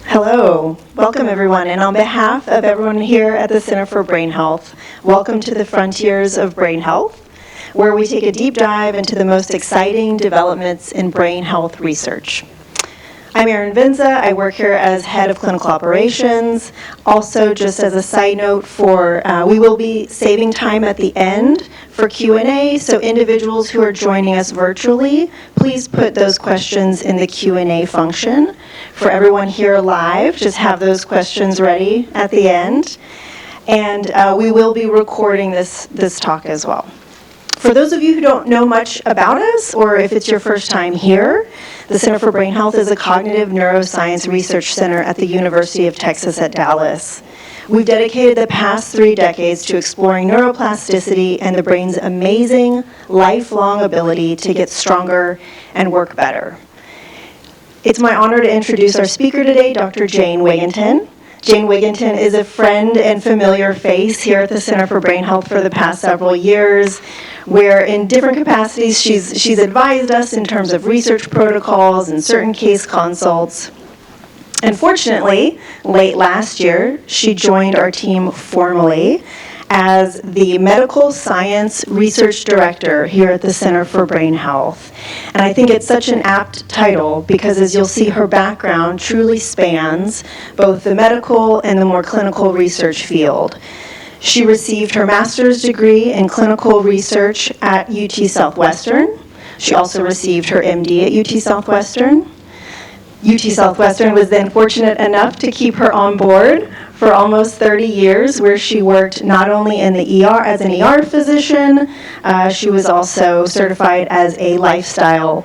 Hello, welcome everyone, and on behalf of everyone here at the Center for Brain Health, welcome to the Frontiers of Brain Health, where we take a deep dive into the most exciting developments in brain health research. I'm Erin Vinza. I work here as head of clinical operations. Also, just as a side note, we will be saving time at the end for Q&A, so individuals who are joining us virtually, please put those questions in the Q&A function. For everyone here live, just have those questions ready at the end. And we will be recording this talk as well. For those of you who don't know much about us, or if it's your first time here, the Center for Brain Health is a cognitive neuroscience research center at the University of Texas at Dallas. We've dedicated the past 3 decades to exploring neuroplasticity and the brain's amazing, lifelong ability to get stronger and work better. It's my honor to introduce our speaker today, Dr. Jane Wigginton. Jane Wigginton is a friend and familiar face here at the Center for Brain Health for the past several years, where in different capacities she's advised us in terms of research protocols and certain case consults. And fortunately, late last year, she joined our team formally as the Medical Science Research Director here at the Center for Brain Health. And I think it's such an apt title because, as you'll see, her background truly spans both the medical and the more clinical research field. She received her master's degree in clinical research at UT Southwestern. She also received her MD at UT Southwestern. UT Southwestern was then fortunate enough to keep her on board for almost 30 years, where she worked not only in the ER as an ER physician, she was also certified as a lifestyle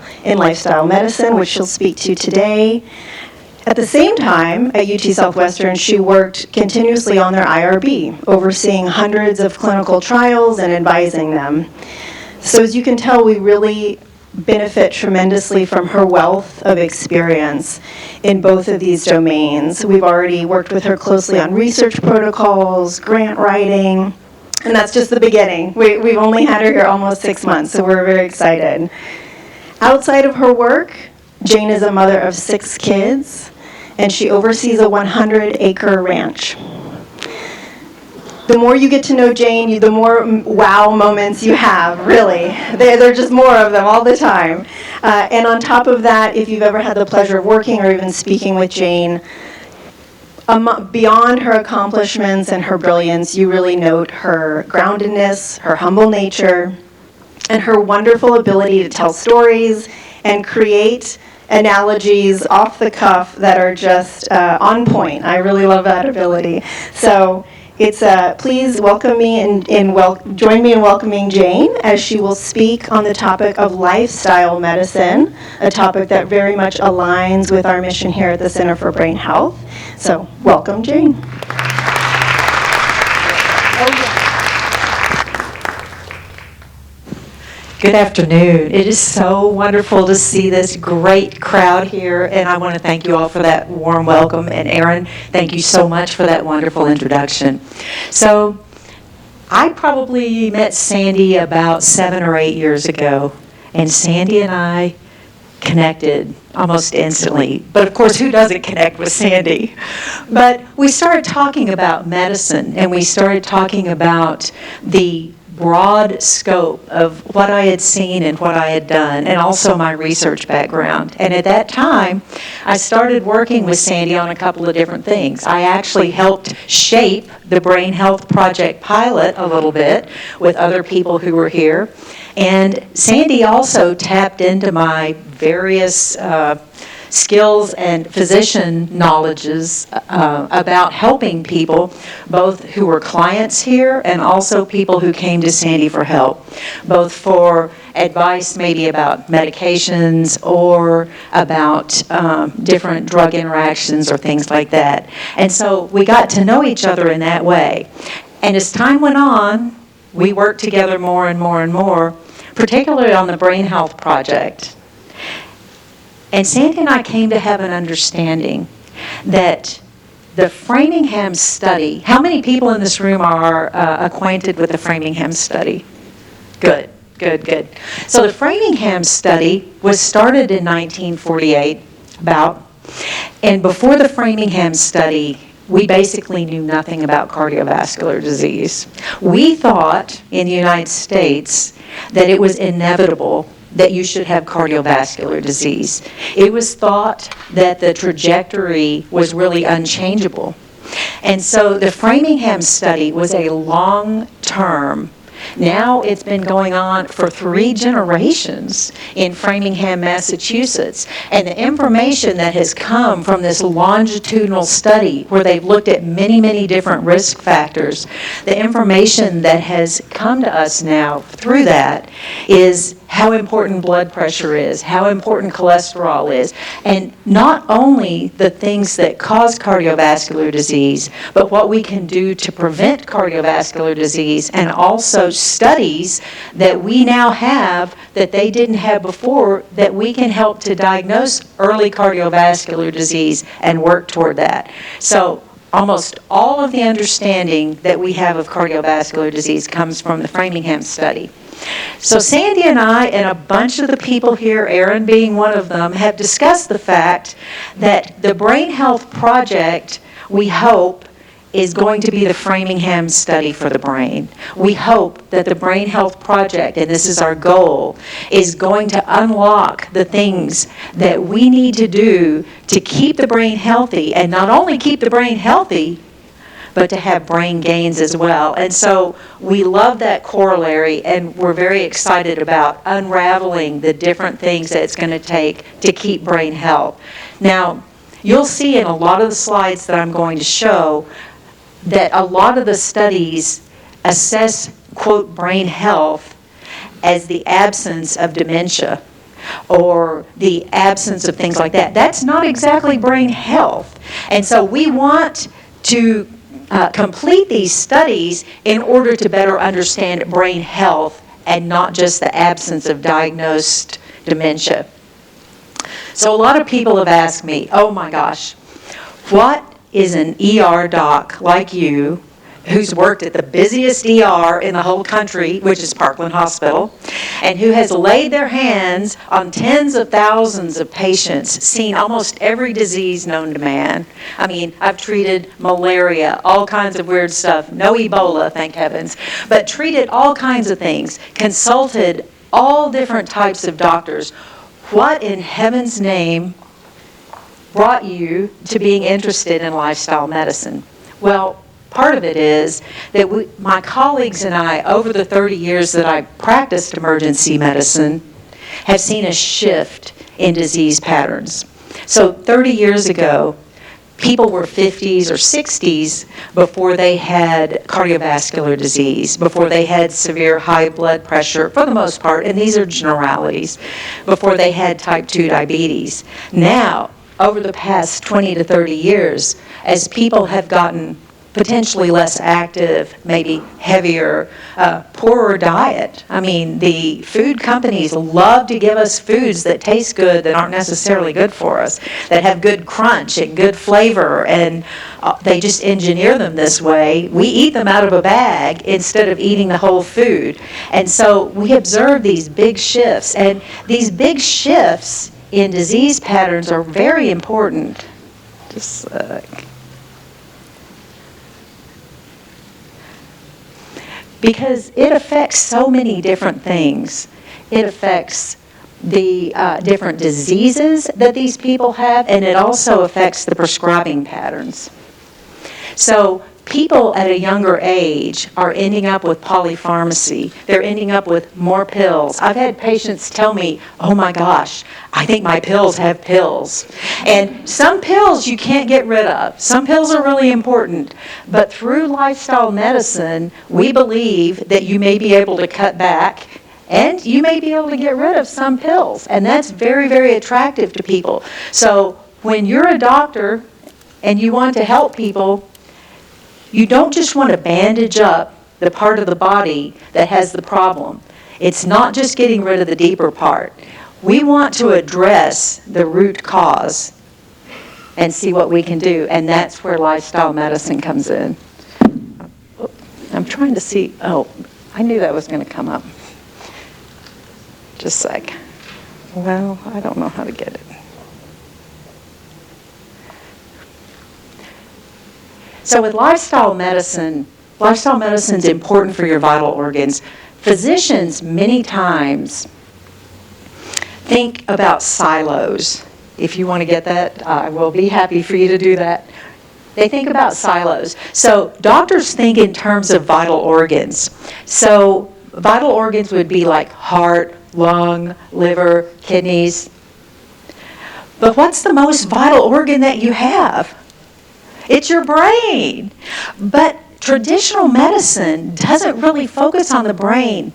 medicine, which she'll speak to today. At the same time, at UT Southwestern, she worked continuously on their IRB, overseeing hundreds of clinical trials and advising them. So as you can tell, we really benefit tremendously from her wealth of experience in both of these domains. We've already worked with her closely on research protocols, grant writing, and that's just the beginning. We've only had her here almost 6 months, so we're very excited. Outside of her work, Jane is a mother of 6 kids, and she oversees a 100-acre ranch. The more you get to know Jane, the more wow moments you have, really. There are just more of them all the time. And on top of that, if you've ever had the pleasure of working or even speaking with Jane, beyond her accomplishments and her brilliance, you really note her groundedness, her humble nature, and her wonderful ability to tell stories and create analogies off the cuff that are just on point. I really love that ability. So please welcome me and join me in welcoming Jane as she will speak on the topic of lifestyle medicine, a topic that very much aligns with our mission here at the Center for Brain Health. So welcome, Jane. Good afternoon. It is so wonderful to see this great crowd here, and I want to thank you all for that warm welcome. And Erin, thank you so much for that wonderful introduction. So I probably met Sandy about 7 or 8 years ago, and Sandy and I connected almost instantly. But of course, who doesn't connect with Sandy? But we started talking about medicine, and we started talking about the broad scope of what I had seen and what I had done, and also my research background. And at that time, I started working with Sandy on a couple of different things. I actually helped shape the Brain Health Project pilot a little bit with other people who were here. And Sandy also tapped into my various skills and physician knowledges about helping people, both who were clients here and also people who came to Sandy for help, both for advice maybe about medications or about different drug interactions or things like that. And so we got to know each other in that way. And as time went on, we worked together more and more and more, particularly on the Brain Health Project. And Sandy and I came to have an understanding that the Framingham study, how many people in this room are acquainted with the Framingham study? Good. So the Framingham study was started in 1948, about, And before the Framingham study, we basically knew nothing about cardiovascular disease. We thought in the United States that it was inevitable that you should have cardiovascular disease. It was thought that the trajectory was really unchangeable. And so the Framingham study was a long-term. Now it's been going on for 3 generations in Framingham, Massachusetts. And the information that has come from this longitudinal study where they've looked at many, many different risk factors, the information that has come to us now through that is how important blood pressure is, how important cholesterol is, and not only the things that cause cardiovascular disease, but what we can do to prevent cardiovascular disease, and also studies that we now have that they didn't have before that we can help to diagnose early cardiovascular disease and work toward that. So almost all of the understanding that we have of cardiovascular disease comes from the Framingham study. So Sandy and I and a bunch of the people here, Aaron being one of them, have discussed the fact that the BrainHealth project, we hope, is going to be the Framingham study for the brain. We hope that the BrainHealth project, and this is our goal, is going to unlock the things that we need to do to keep the brain healthy, and not only keep the brain healthy, but to have brain gains as well. And so we love that corollary, and we're very excited about unraveling the different things that it's going to take to keep brain health. Now, you'll see in a lot of the slides that I'm going to show that a lot of the studies assess, quote, brain health as the absence of dementia or the absence of things like that. That's not exactly brain health. And so we want to complete these studies in order to better understand brain health and not just the absence of diagnosed dementia. So a lot of people have asked me, oh my gosh, what is an ER doc like you who's worked at the busiest ER in the whole country, which is Parkland Hospital, and who has laid their hands on tens of thousands of patients, seen almost every disease known to man. I mean, I've treated malaria, all kinds of weird stuff, no Ebola, thank heavens, but treated all kinds of things, consulted all different types of doctors. What in heaven's name brought you to being interested in lifestyle medicine? Well, part of it is that my colleagues and I, over the 30 years that I practiced emergency medicine, have seen a shift in disease patterns. So 30 years ago, people were 50s or 60s before they had cardiovascular disease, before they had severe high blood pressure, for the most part, and these are generalities, before they had type 2 diabetes. Now, over the past 20 to 30 years, as people have gotten potentially less active, maybe heavier, poorer diet. I mean, the food companies love to give us foods that taste good that aren't necessarily good for us, that have good crunch and good flavor, and they just engineer them this way. We eat them out of a bag instead of eating the whole food. And so we observe these big shifts, and these big shifts in disease patterns are very important. Just a sec. Because it affects so many different things. It affects the different diseases that these people have, and it also affects the prescribing patterns. So people at a younger age are ending up with polypharmacy. They're ending up with more pills. I've had patients tell me, oh my gosh, I think my pills have pills. And some pills you can't get rid of. Some pills are really important. But through lifestyle medicine, we believe that you may be able to cut back and you may be able to get rid of some pills. And that's very, very attractive to people. So when you're a doctor and you want to help people, you don't just want to bandage up the part of the body that has the problem. It's not just getting rid of the deeper part. We want to address the root cause and see what we can do, and that's where lifestyle medicine comes in. I'm trying to see, oh, I knew that was going to come up. Just a sec. Well, I don't know how to get it. So with lifestyle medicine is important for your vital organs. Physicians many times think about silos. If you want to get that, I will be happy for you to do that. They think about silos. So doctors think in terms of vital organs. So vital organs would be like heart, lung, liver, kidneys. But what's the most vital organ that you have? It's your brain. But traditional medicine doesn't really focus on the brain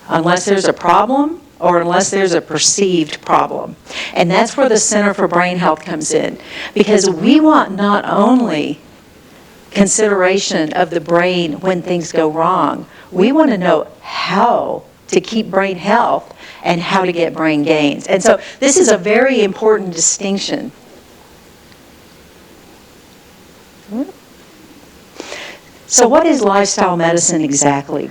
unless there's a problem or unless there's a perceived problem. And that's where the Center for Brain Health comes in, because we want not only consideration of the brain when things go wrong, we want to know how to keep brain health and how to get brain gains. And so this is a very important distinction. So what is lifestyle medicine exactly?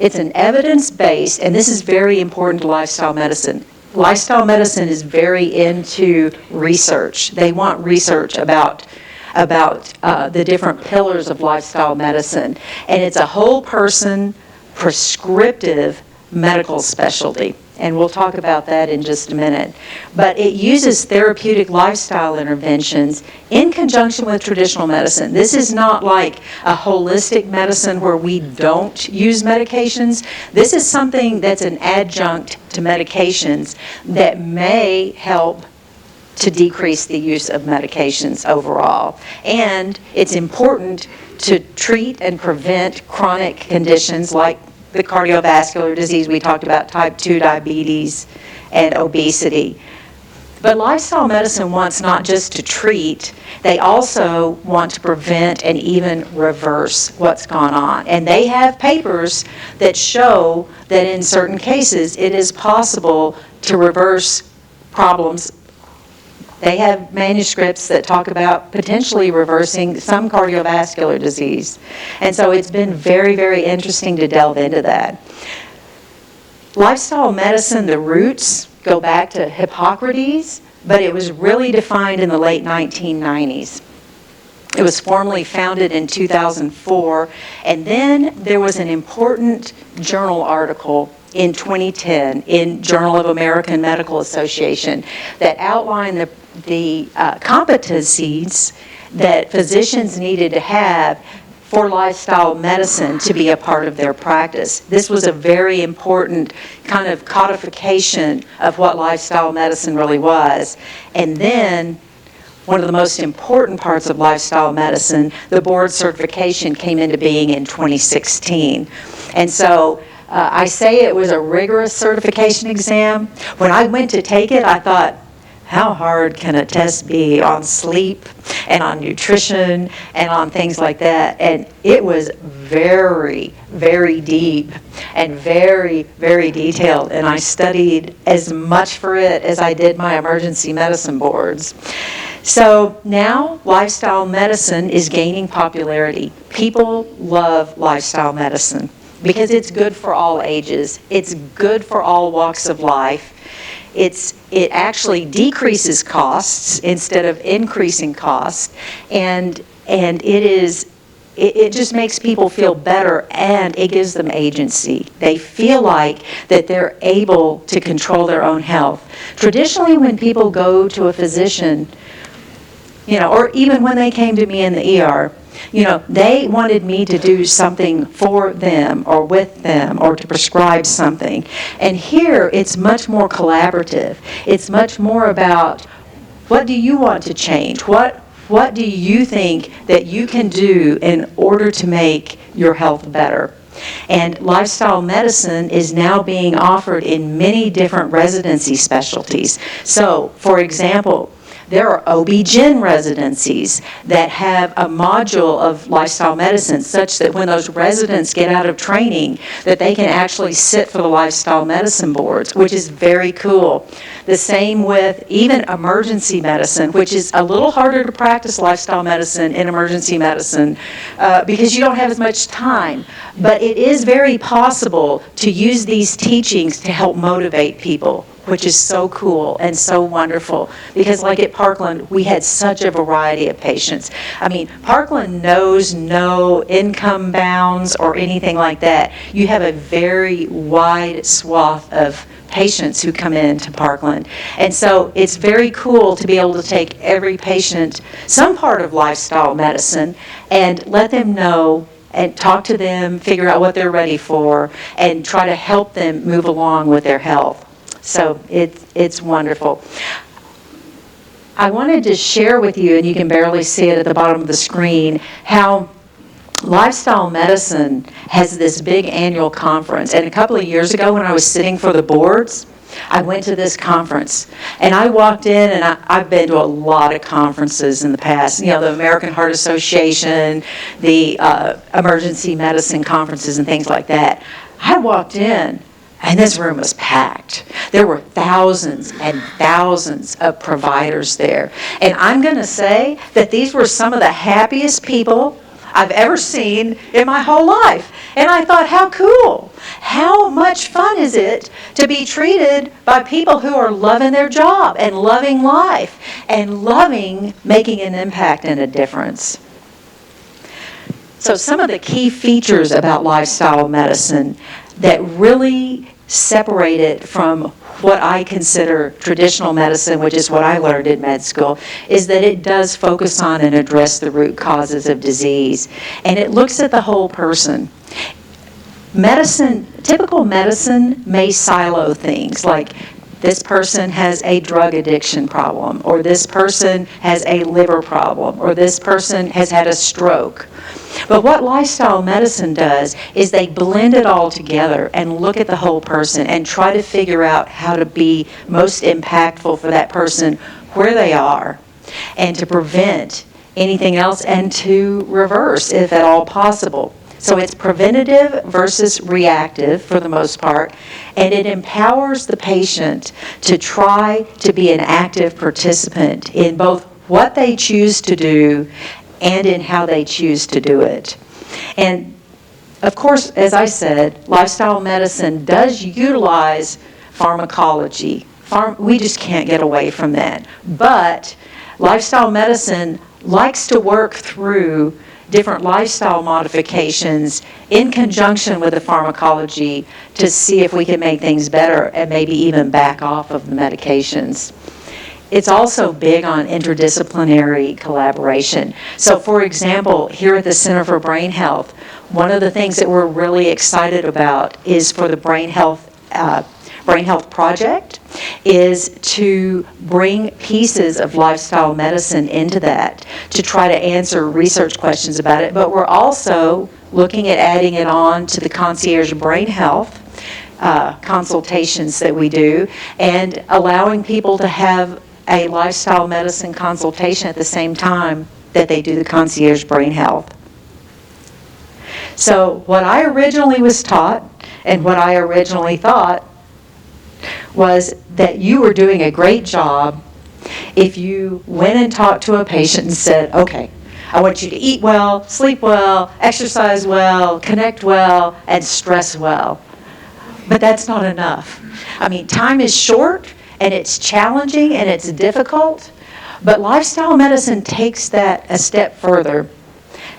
It's an evidence-based, and this is very important to lifestyle medicine. Lifestyle medicine is very into research. They want research about the different pillars of lifestyle medicine. And it's a whole person prescriptive medical specialty. And we'll talk about that in just a minute. But it uses therapeutic lifestyle interventions in conjunction with traditional medicine. This is not like a holistic medicine where we don't use medications. This is something that's an adjunct to medications that may help to decrease the use of medications overall. And it's important to treat and prevent chronic conditions like the cardiovascular disease we talked about, type 2 diabetes and obesity. But lifestyle medicine wants not just to treat, they also want to prevent and even reverse what's gone on. And they have papers that show that in certain cases it is possible to reverse problems. They have manuscripts that talk about potentially reversing some cardiovascular disease. And so it's been very, very interesting to delve into that. Lifestyle medicine, the roots go back to Hippocrates, but it was really defined in the late 1990s. It was formally founded in 2004, and then there was an important journal article in 2010 in Journal of American Medical Association that outlined the competencies that physicians needed to have for lifestyle medicine to be a part of their practice. This was a very important kind of codification of what lifestyle medicine really was. And then one of the most important parts of lifestyle medicine, the board certification, came into being in 2016. And so I say it was a rigorous certification exam. When I went to take it, I thought, how hard can a test be on sleep and on nutrition and on things like that? And it was very, very deep and very, very detailed. And I studied as much for it as I did my emergency medicine boards. So now lifestyle medicine is gaining popularity. People love lifestyle medicine because it's good for all ages. It's good for all walks of life. It actually decreases costs instead of increasing costs, and it just makes people feel better, and it gives them agency. They feel like that they're able to control their own health. Traditionally, when people go to a physician, or even when they came to me in the ER, they wanted me to do something for them or with them or to prescribe something. And here it's much more collaborative. It's much more about what do you want to change? What do you think that you can do in order to make your health better? And lifestyle medicine is now being offered in many different residency specialties. So, for example, there are OB-GYN residencies that have a module of lifestyle medicine such that when those residents get out of training, that they can actually sit for the lifestyle medicine boards, which is very cool. The same with even emergency medicine, which is a little harder to practice lifestyle medicine in emergency medicine because you don't have as much time. But it is very possible to use these teachings to help motivate people. which is so cool and so wonderful, because like at Parkland, we had such a variety of patients. I mean, Parkland knows no income bounds or anything like that. You have a very wide swath of patients who come into Parkland. And so it's very cool to be able to take every patient, some part of lifestyle medicine, and let them know and talk to them, figure out what they're ready for, and try to help them move along with their health. So it's wonderful. I wanted to share with you, and you can barely see it at the bottom of the screen, how lifestyle medicine has this big annual conference. And a couple of years ago when I was sitting for the boards, I went to this conference, and I walked in, and I've been to a lot of conferences in the past, you know, the American Heart Association, the emergency medicine conferences and things like that. I walked in, and this room was packed. There were thousands and thousands of providers there. And I'm going to say that these were some of the happiest people I've ever seen in my whole life. And I thought, how cool. How much fun is it to be treated by people who are loving their job and loving life and loving making an impact and a difference. So some of the key features about lifestyle medicine that really separate it from what I consider traditional medicine, which is what I learned in med school, is that it does focus on and address the root causes of disease. And it looks at the whole person. Typical medicine may silo things like this person has a drug addiction problem, or this person has a liver problem, or this person has had a stroke. But what lifestyle medicine does is they blend it all together and look at the whole person and try to figure out how to be most impactful for that person where they are, and to prevent anything else and to reverse if at all possible. So it's preventative versus reactive for the most part, and it empowers the patient to try to be an active participant in both what they choose to do and in how they choose to do it. And of course, as I said, lifestyle medicine does utilize pharmacology. We just can't get away from that. But lifestyle medicine likes to work through different lifestyle modifications in conjunction with the pharmacology to see if we can make things better and maybe even back off of the medications. It's also big on interdisciplinary collaboration. So for example, here at the Center for Brain Health, one of the things that we're really excited about is for the Brain Health Project is to bring pieces of lifestyle medicine into that to try to answer research questions about it. But we're also looking at adding it on to the concierge brain health consultations that we do, and allowing people to have a lifestyle medicine consultation at the same time that they do the concierge brain health. So what I originally was taught and what I originally thought was that you were doing a great job if you went and talked to a patient and said, okay, I want you to eat well, sleep well, exercise well, connect well, and stress well. But that's not enough. I mean, time is short, and it's challenging, and it's difficult, but lifestyle medicine takes that a step further.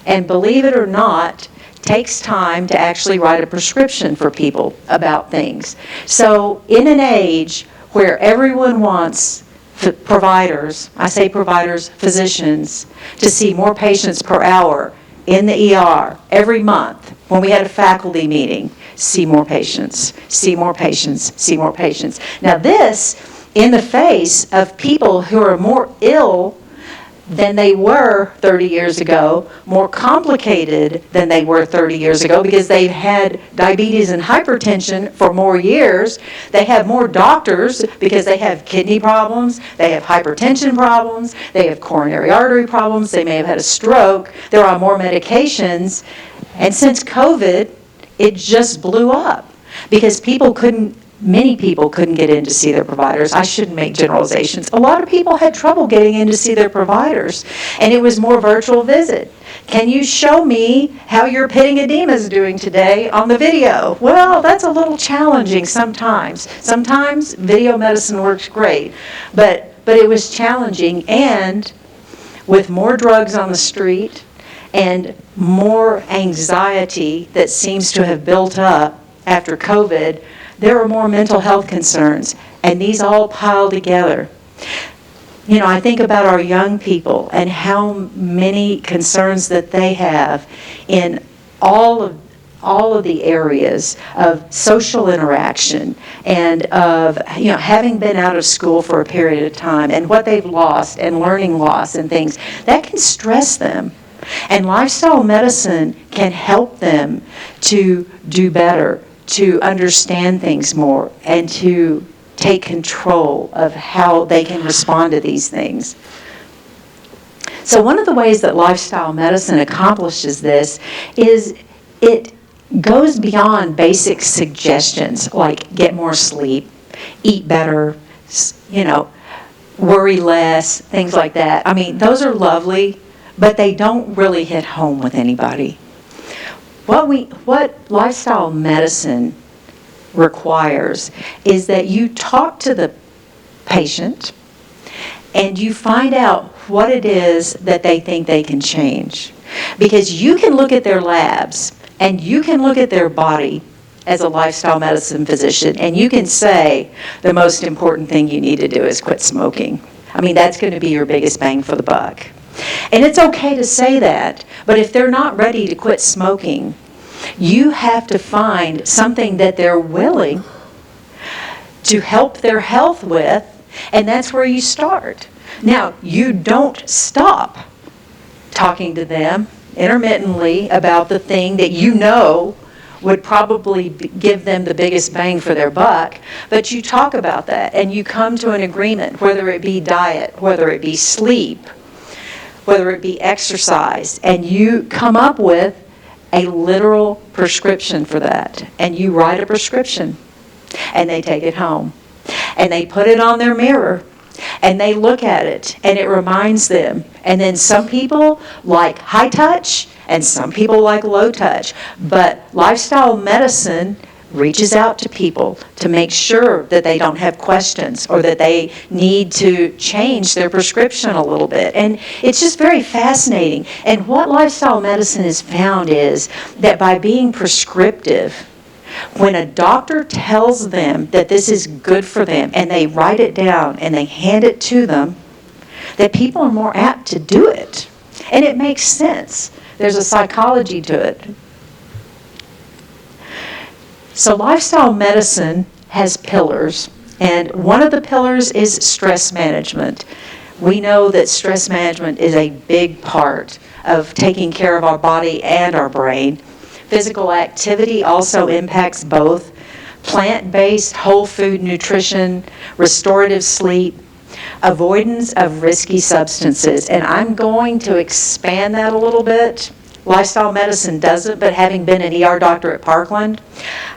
And believe it or not, takes time to actually write a prescription for people about things. So in an age where everyone wants providers, I say providers, physicians, to see more patients per hour in the ER every month, when we had a faculty meeting, see more patients, see more patients, see more patients. Now this, in the face of people who are more ill than they were 30 years ago, more complicated than they were 30 years ago because they've had diabetes and hypertension for more years. They have more doctors because they have kidney problems, they have hypertension problems, they have coronary artery problems, they may have had a stroke, they're on more medications. And since COVID, it just blew up because people couldn't many people couldn't get in to see their providers. I shouldn't make generalizations. A lot of people had trouble getting in to see their providers, and it was more virtual visit. Can you show me how your pitting edema is doing today on the video? Well, that's a little challenging sometimes. Sometimes video medicine works great, but it was challenging, and with more drugs on the street and more anxiety that seems to have built up after COVID, there are more mental health concerns, and these all pile together. You know, I think about our young people and how many concerns that they have in all of the areas of social interaction and of, you know, having been out of school for a period of time and what they've lost and learning loss and things. That can stress them. And lifestyle medicine can help them to do better, to understand things more, and to take control of how they can respond to these things. So one of the ways that lifestyle medicine accomplishes this is it goes beyond basic suggestions like get more sleep, eat better, you know, worry less, things like that. I mean, those are lovely, but they don't really hit home with anybody. What lifestyle medicine requires is that you talk to the patient and you find out what it is that they think they can change. Because you can look at their labs and you can look at their body as a lifestyle medicine physician, and you can say the most important thing you need to do is quit smoking. I mean, that's going to be your biggest bang for the buck. And it's okay to say that, but if they're not ready to quit smoking, you have to find something that they're willing to help their health with, and that's where you start. Now, you don't stop talking to them intermittently about the thing that you know would probably give them the biggest bang for their buck, but you talk about that and you come to an agreement, whether it be diet, whether it be sleep, whether it be exercise, and you come up with a literal prescription for that. And you write a prescription, and they take it home, and they put it on their mirror, and they look at it, and it reminds them. And then some people like high touch, and some people like low touch. But lifestyle medicine reaches out to people to make sure that they don't have questions or that they need to change their prescription a little bit. And it's just very fascinating. And what lifestyle medicine has found is that by being prescriptive, when a doctor tells them that this is good for them and they write it down and they hand it to them, that people are more apt to do it. And it makes sense. There's a psychology to it. So lifestyle medicine has pillars, and one of the pillars is stress management. We know that stress management is a big part of taking care of our body and our brain. Physical activity also impacts both. Plant-based, whole food nutrition, restorative sleep, avoidance of risky substances. And I'm going to expand that a little bit. Lifestyle medicine doesn't, but having been an ER doctor at Parkland,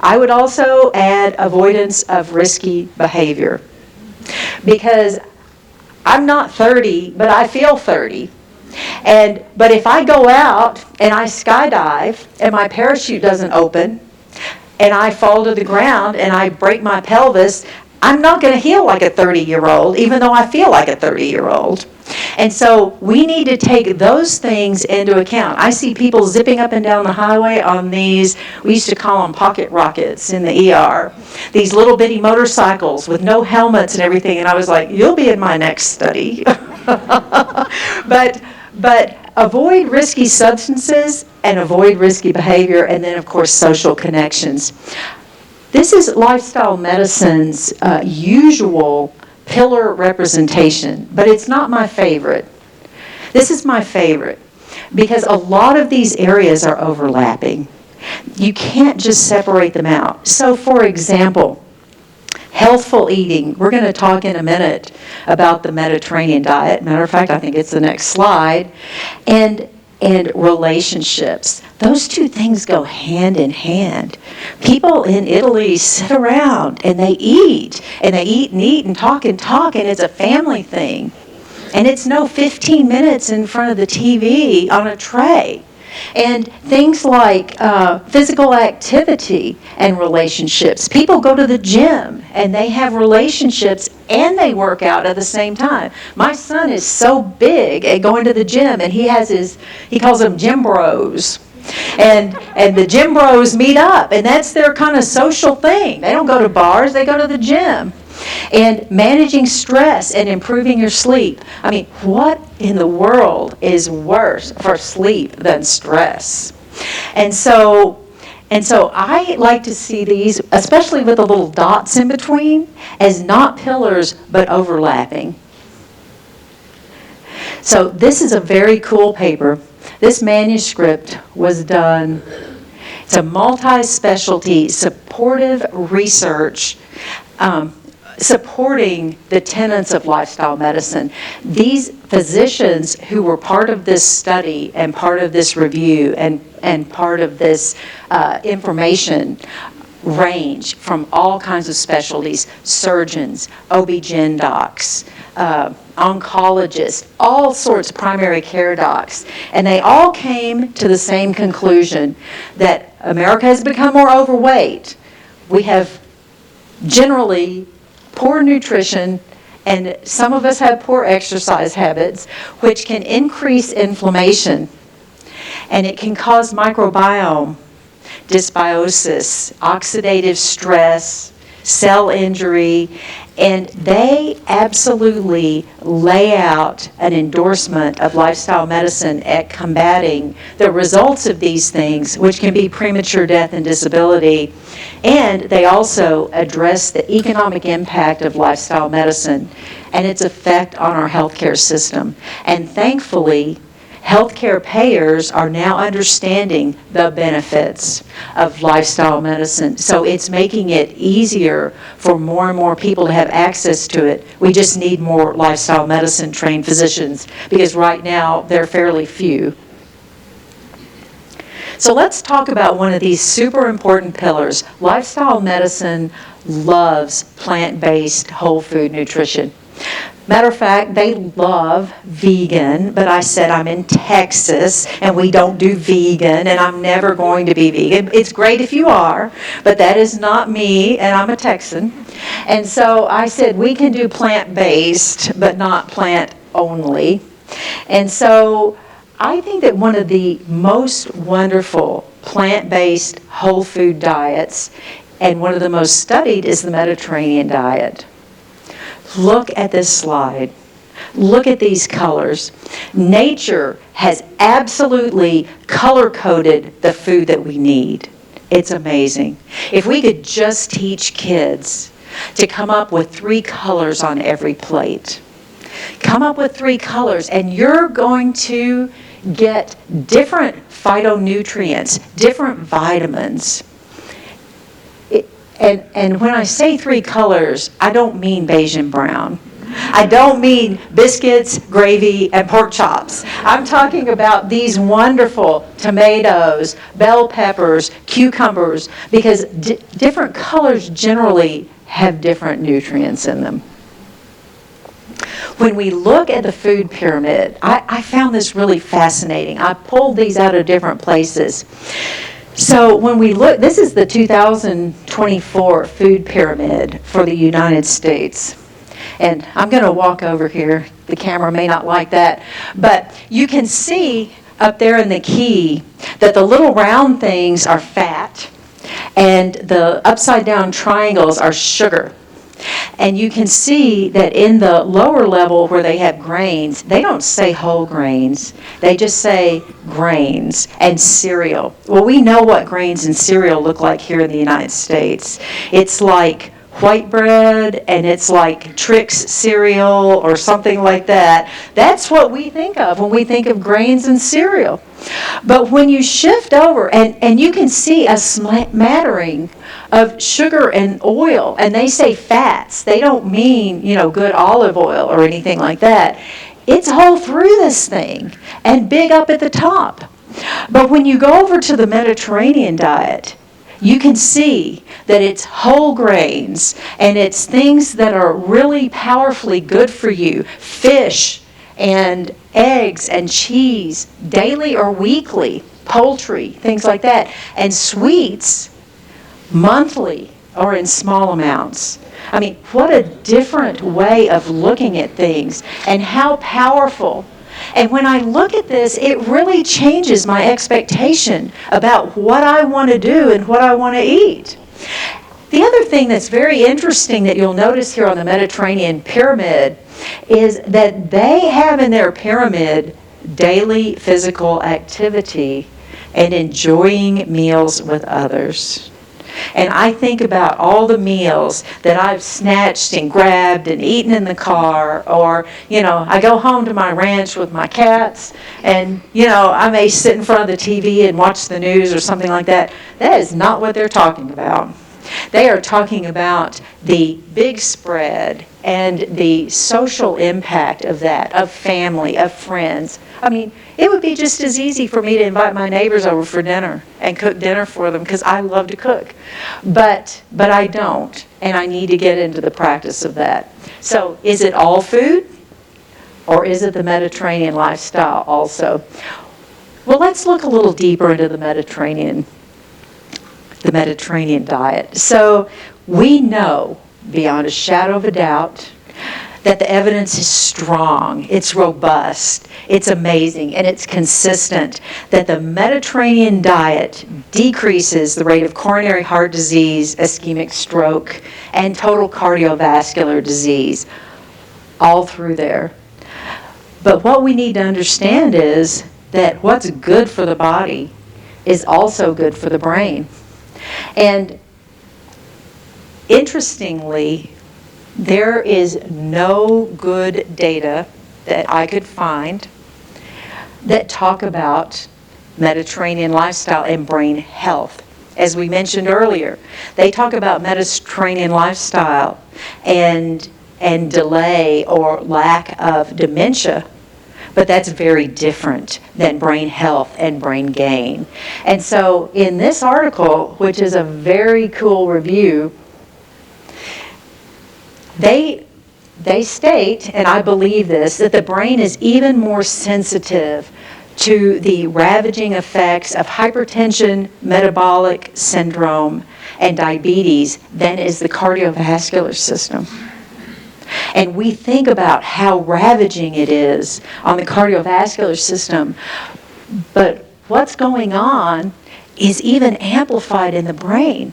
I would also add avoidance of risky behavior. Because I'm not 30, but I feel 30. But if I go out and I skydive and my parachute doesn't open and I fall to the ground and I break my pelvis, I'm not going to heal like a 30-year-old, even though I feel like a 30-year-old. And so we need to take those things into account. I see people zipping up and down the highway on these, we used to call them pocket rockets in the ER, these little bitty motorcycles with no helmets and everything. And I was like, you'll be in my next study. But avoid risky substances and avoid risky behavior, and then, of course, social connections. This is lifestyle medicine's usual pillar representation, but it's not my favorite. This is my favorite because a lot of these areas are overlapping. You can't just separate them out. So, for example, healthful eating. We're going to talk in a minute about the Mediterranean diet. Matter of fact, I think it's the next slide. And and relationships. Those two things go hand in hand. People in Italy sit around and they eat and eat and talk, and it's a family thing. And it's no 15 minutes in front of the TV on a tray. And things like physical activity and relationships. People go to the gym and they have relationships and they work out at the same time. My son is so big at going to the gym, and he calls them gym bros. And the gym bros meet up, and that's their kind of social thing. They don't go to bars, they go to the gym. And managing stress and improving your sleep. I mean, what in the world is worse for sleep than stress? And so I like to see these, especially with the little dots in between, as not pillars but overlapping. So this is a very cool paper. This manuscript was done. It's a multi-specialty supportive research supporting the tenets of lifestyle medicine. These physicians who were part of this study and part of this review and part of this information range from all kinds of specialties: surgeons, OB-GYN docs, oncologists, all sorts of primary care docs. And they all came to the same conclusion that America has become more overweight. We have generally poor nutrition, and some of us have poor exercise habits, which can increase inflammation, and it can cause microbiome dysbiosis, oxidative stress, cell injury, and they absolutely lay out an endorsement of lifestyle medicine at combating the results of these things, which can be premature death and disability. And they also address the economic impact of lifestyle medicine and its effect on our healthcare system. And thankfully, healthcare payers are now understanding the benefits of lifestyle medicine. So it's making it easier for more and more people to have access to it. We just need more lifestyle medicine trained physicians, because right now they're fairly few. So let's talk about one of these super important pillars. Lifestyle medicine loves plant-based whole food nutrition. Matter of fact, they love vegan, but I said I'm in Texas and we don't do vegan, and I'm never going to be vegan. It's great if you are, but that is not me, and I'm a Texan. And so I said we can do plant-based, but not plant only. And so I think that one of the most wonderful plant-based whole food diets, and one of the most studied, is the Mediterranean diet. Look at this slide. Look at these colors. Nature has absolutely color-coded the food that we need. It's amazing. If we could just teach kids to come up with 3 colors on every plate. Come up with 3 colors, and you're going to get different phytonutrients, different vitamins. And when I say 3 colors, I don't mean beige and brown. I don't mean biscuits, gravy, and pork chops. I'm talking about these wonderful tomatoes, bell peppers, cucumbers, because different colors generally have different nutrients in them. When we look at the food pyramid, I found this really fascinating. I pulled these out of different places. So when we look, this is the 2024 food pyramid for the United States. And I'm going to walk over here. The camera may not like that. But you can see up there in the key that the little round things are fat, and the upside down triangles are sugar. And you can see that in the lower level where they have grains, they don't say whole grains. They just say grains and cereal. Well, we know what grains and cereal look like here in the United States. It's like white bread, and it's like Trix cereal or something like that. That's what we think of when we think of grains and cereal. But when you shift over, and you can see a smattering of sugar and oil, and they say fats. They don't mean, good olive oil or anything like that. it's whole through this thing and big up at the top. But when you go over to the Mediterranean diet, you can see that it's whole grains and it's things that are really powerfully good for you. Fish and eggs and cheese, daily or weekly, poultry, things like that. And sweets, monthly or in small amounts. I mean, what a different way of looking at things and how powerful. And when I look at this, it really changes my expectation about what I want to do and what I want to eat. The other thing that's very interesting that you'll notice here on the Mediterranean pyramid is that they have in their pyramid daily physical activity and enjoying meals with others. And I think about all the meals that I've snatched and grabbed and eaten in the car, or, I go home to my ranch with my cats and, I may sit in front of the TV and watch the news or something like that. That is not what they're talking about. They are talking about the big spread and the social impact of that, of family, of friends. I mean, it would be just as easy for me to invite my neighbors over for dinner and cook dinner for them because I love to cook. But I don't, and I need to get into the practice of that. So is it all food, or is it the Mediterranean lifestyle also? Well, let's look a little deeper into the Mediterranean diet. So we know, beyond a shadow of a doubt, that the evidence is strong, it's robust, it's amazing, and it's consistent that the Mediterranean diet decreases the rate of coronary heart disease, ischemic stroke, and total cardiovascular disease, all through there. But what we need to understand is that what's good for the body is also good for the brain. And interestingly, there is no good data that I could find that talk about Mediterranean lifestyle and brain health. As we mentioned earlier, they talk about Mediterranean lifestyle and delay or lack of dementia, but that's very different than brain health and brain gain. And so in this article, which is a very cool review, they state, and I believe this, that the brain is even more sensitive to the ravaging effects of hypertension, metabolic syndrome, and diabetes than is the cardiovascular system. And we think about how ravaging it is on the cardiovascular system, but what's going on is even amplified in the brain.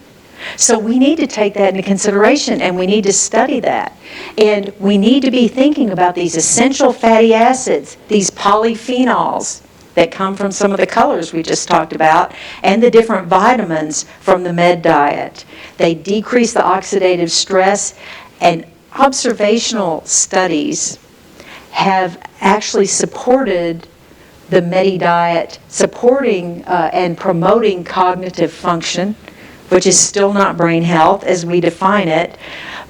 So we need to take that into consideration, and we need to study that. And we need to be thinking about these essential fatty acids, these polyphenols that come from some of the colors we just talked about, and the different vitamins from the med diet. They decrease the oxidative stress, and observational studies have actually supported the Medi diet, supporting and promoting cognitive function, which is still not brain health as we define it,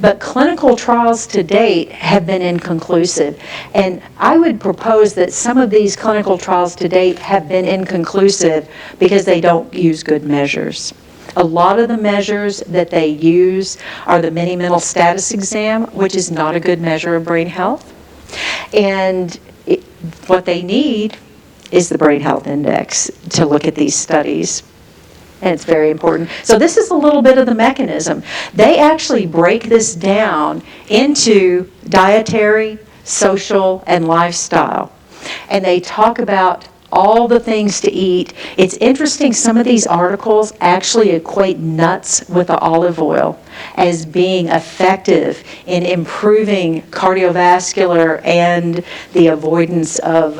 but clinical trials to date have been inconclusive. And I would propose that some of these clinical trials to date have been inconclusive because they don't use good measures. A lot of the measures that they use are the mini mental status exam, which is not a good measure of brain health. And what they need is the Brain Health Index to look at these studies. And it's very important. So this is a little bit of the mechanism. They actually break this down into dietary, social, and lifestyle. And they talk about all the things to eat. It's interesting, some of these articles actually equate nuts with the olive oil as being effective in improving cardiovascular and the avoidance of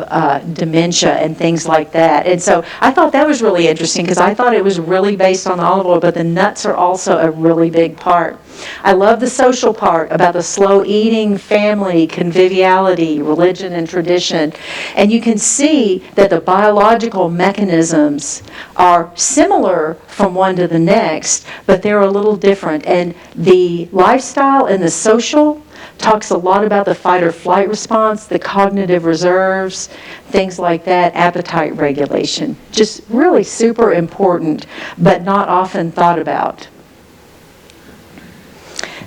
dementia and things like that. And so I thought that was really interesting because I thought it was really based on the olive oil, but the nuts are also a really big part. I love the social part about the slow eating, family, conviviality, religion, and tradition. And you can see that the biological mechanisms are similar from one to the next, but they're a little different. And the lifestyle and the social talks a lot about the fight or flight response, the cognitive reserves, things like that, appetite regulation. Just really super important, but not often thought about.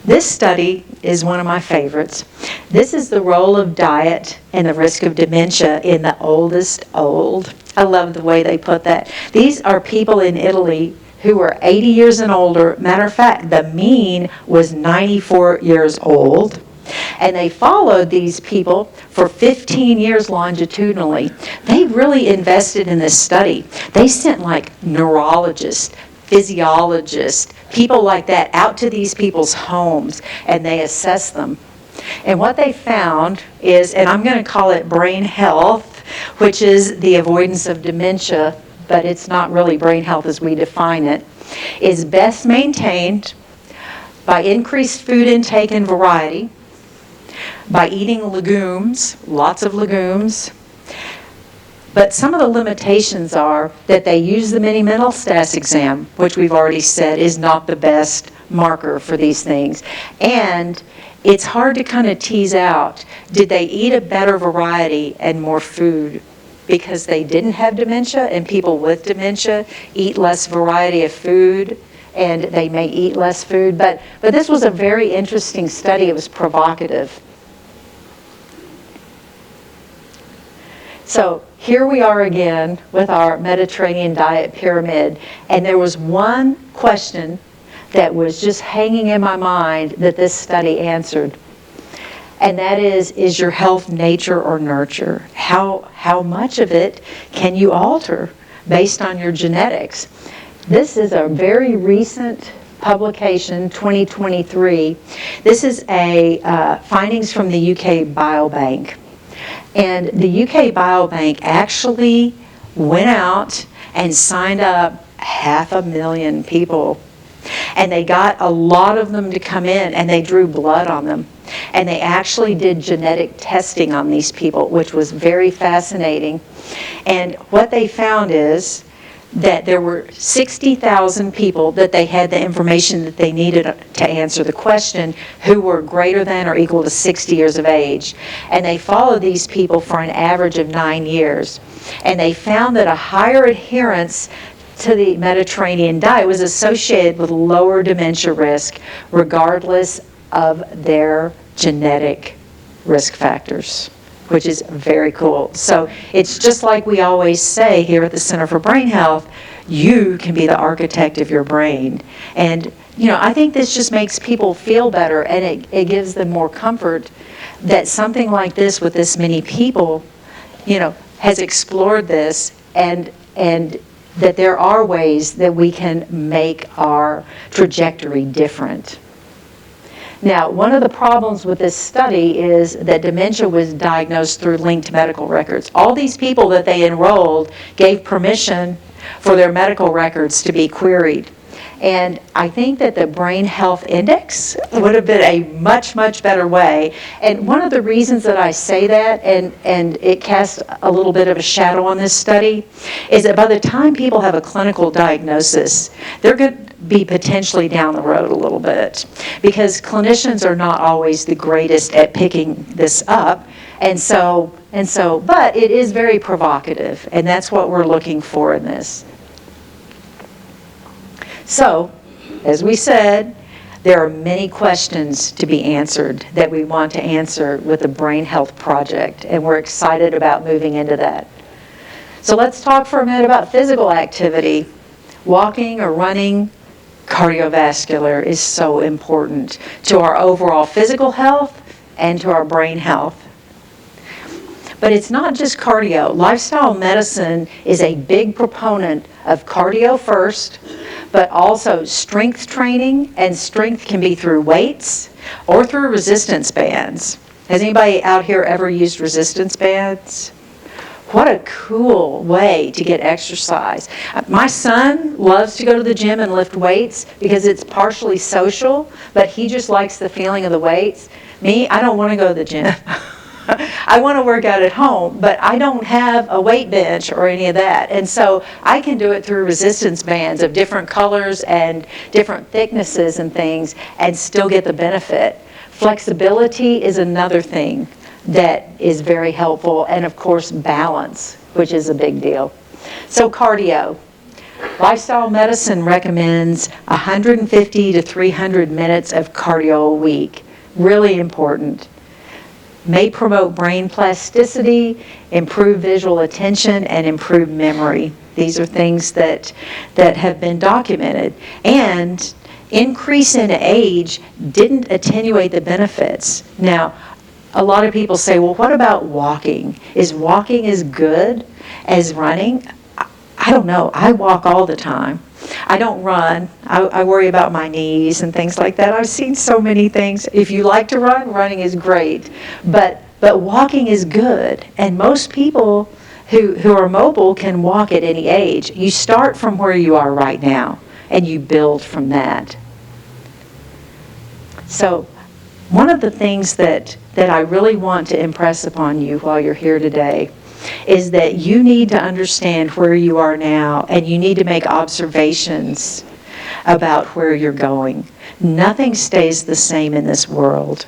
This study is one of my favorites. This is the role of diet and the risk of dementia in the oldest old. I love the way they put that. These are people in Italy who were 80 years and older. Matter of fact, the mean was 94 years old. And they followed these people for 15 years longitudinally. They really invested in this study. They sent like neurologists, physiologists, people like that out to these people's homes, and they assessed them. And what they found is, and I'm going to call it brain health, which is the avoidance of dementia, but it's not really brain health as we define it, is best maintained by increased food intake and variety, by eating legumes, lots of legumes. But some of the limitations are that they use the mini mental stats exam, which we've already said is not the best marker for these things. And it's hard to kind of tease out, did they eat a better variety and more food because they didn't have dementia, and people with dementia eat less variety of food and they may eat less food. But this was a very interesting study. It was provocative. So here we are again with our Mediterranean diet pyramid, and there was one question that was just hanging in my mind that this study answered, and that is your health nature or nurture? How much of it can you alter based on your genetics? This is a very recent publication, 2023. This is a findings from the UK Biobank. And the UK Biobank actually went out and signed up 500,000 people. And they got a lot of them to come in, and they drew blood on them. And they actually did genetic testing on these people, which was very fascinating. And what they found is that there were 60,000 people that they had the information that they needed to answer the question, who were greater than or equal to 60 years of age. And they followed these people for an average of 9 years. And they found that a higher adherence to the Mediterranean diet was associated with lower dementia risk, regardless of their genetic risk factors, which is very cool. So it's just like we always say here at the Center for Brain Health, you can be the architect of your brain. And, I think this just makes people feel better, and it gives them more comfort that something like this with this many people, has explored this, and that there are ways that we can make our trajectory different. Now, one of the problems with this study is that dementia was diagnosed through linked medical records. All these people that they enrolled gave permission for their medical records to be queried. And I think that the Brain Health Index would have been a much, much better way. And one of the reasons that I say that, and it casts a little bit of a shadow on this study, is that by the time people have a clinical diagnosis, they're going to be potentially down the road a little bit, because clinicians are not always the greatest at picking this up. And so, but it is very provocative, and that's what we're looking for in this. So, as we said, there are many questions to be answered that we want to answer with the Brain Health Project, and we're excited about moving into that. So let's talk for a minute about physical activity. Walking or running, cardiovascular is so important to our overall physical health and to our brain health. But it's not just cardio. Lifestyle medicine is a big proponent of cardio first, but also strength training, and strength can be through weights or through resistance bands. Has anybody out here ever used resistance bands? What a cool way to get exercise. My son loves to go to the gym and lift weights because it's partially social, but he just likes the feeling of the weights. Me, I don't want to go to the gym. I want to work out at home, but I don't have a weight bench or any of that. And so I can do it through resistance bands of different colors and different thicknesses and things and still get the benefit. Flexibility is another thing that is very helpful, and of course balance, which is a big deal. So cardio. Lifestyle medicine recommends 150 to 300 minutes of cardio a week. Really important. May promote brain plasticity, improve visual attention, and improve memory. These are things that have been documented. And increase in age didn't attenuate the benefits. Now, a lot of people say, well, what about walking? Is walking as good as running? I don't know. I walk all the time. I don't run. I worry about my knees and things like that. I've seen so many things. If you like to run, running is great. But walking is good. And most people who are mobile can walk at any age. You start from where you are right now, and you build from that. So one of the things that I really want to impress upon you while you're here today is that you need to understand where you are now, and you need to make observations about where you're going. Nothing stays the same in this world.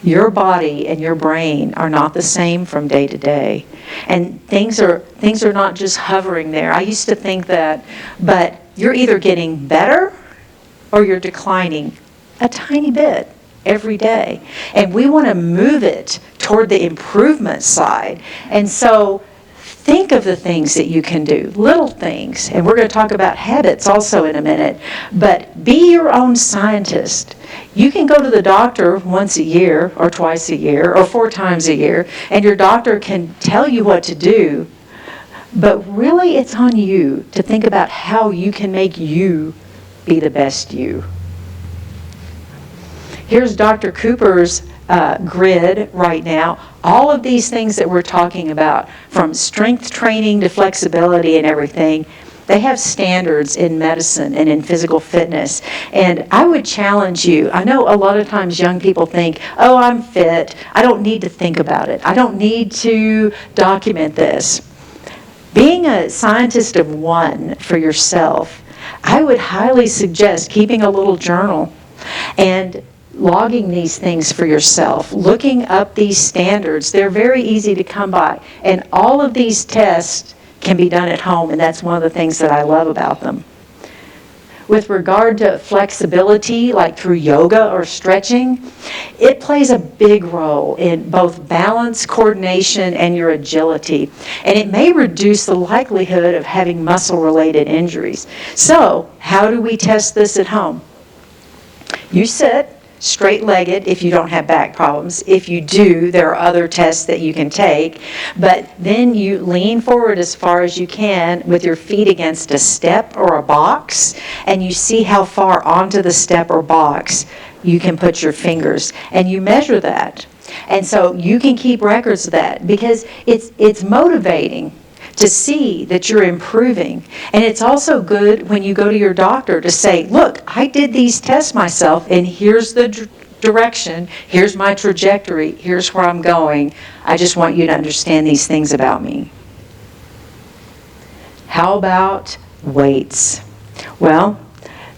Your body and your brain are not the same from day to day. And things are not just hovering there. I used to think that, but you're either getting better or you're declining a tiny bit every day. And we want to move it toward the improvement side. And so think of the things that you can do, little things. And we're going to talk about habits also in a minute. But be your own scientist. You can go to the doctor once a year or twice a year or 4 times a year, and your doctor can tell you what to do. But really it's on you to think about how you can make you be the best you. Here's Dr. Cooper's grid right now. All of these things that we're talking about, from strength training to flexibility and everything, they have standards in medicine and in physical fitness. And I would challenge you. I know a lot of times young people think, oh, I'm fit. I don't need to think about it. I don't need to document this. Being a scientist of one for yourself, I would highly suggest keeping a little journal and logging these things for yourself, looking up these standards. They're very easy to come by. And all of these tests can be done at home, and that's one of the things that I love about them. With regard to flexibility, like through yoga or stretching, it plays a big role in both balance, coordination, and your agility. And it may reduce the likelihood of having muscle-related injuries. So, how do we test this at home? You sit straight-legged if you don't have back problems. If you do, there are other tests that you can take. But then you lean forward as far as you can with your feet against a step or a box, and you see how far onto the step or box you can put your fingers, and you measure that. And so you can keep records of that, because it's motivating to see that you're improving. And it's also good when you go to your doctor to say, look, I did these tests myself, and here's the direction, here's my trajectory, here's where I'm going. I just want you to understand these things about me. How about weights? Well,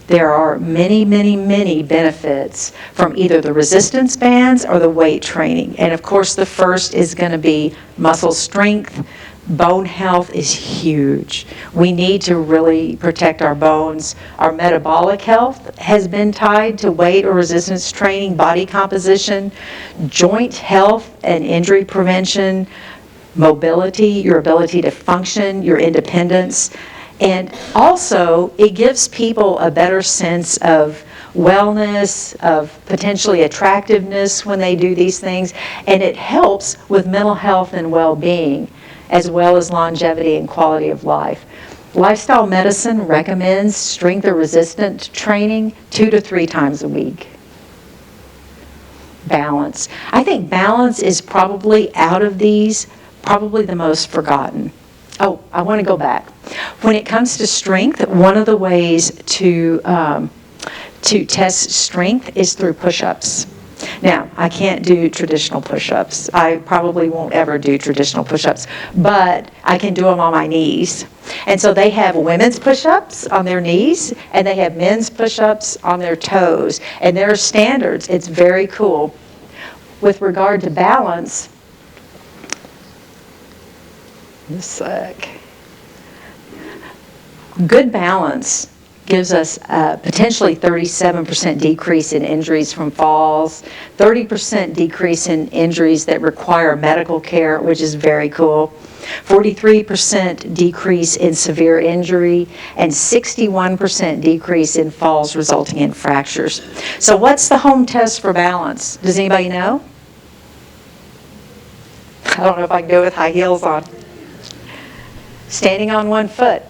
there are many, many, many benefits from either the resistance bands or the weight training. And of course, the first is going to be muscle strength. Bone health is huge. We need to really protect our bones. Our metabolic health has been tied to weight or resistance training, body composition, joint health and injury prevention, mobility, your ability to function, your independence. And also, it gives people a better sense of wellness, of potentially attractiveness when they do these things. And it helps with mental health and well-being, as well as longevity and quality of life. Lifestyle medicine recommends strength or resistance training 2 to 3 times a week. Balance. I think balance is probably out of these probably the most forgotten. Oh, I want to go back. When it comes to strength, one of the ways to test strength is through push-ups. Now, I can't do traditional push-ups. I probably won't ever do traditional push-ups, but I can do them on my knees. And so they have women's push-ups on their knees, and they have men's push-ups on their toes. And there are standards. It's very cool. With regard to balance, just a sec. Good balance gives us a potentially 37% decrease in injuries from falls, 30% decrease in injuries that require medical care, which is very cool, 43% decrease in severe injury, and 61% decrease in falls resulting in fractures. So what's the home test for balance? Does anybody know? I don't know if I can do it with high heels on. Standing on one foot.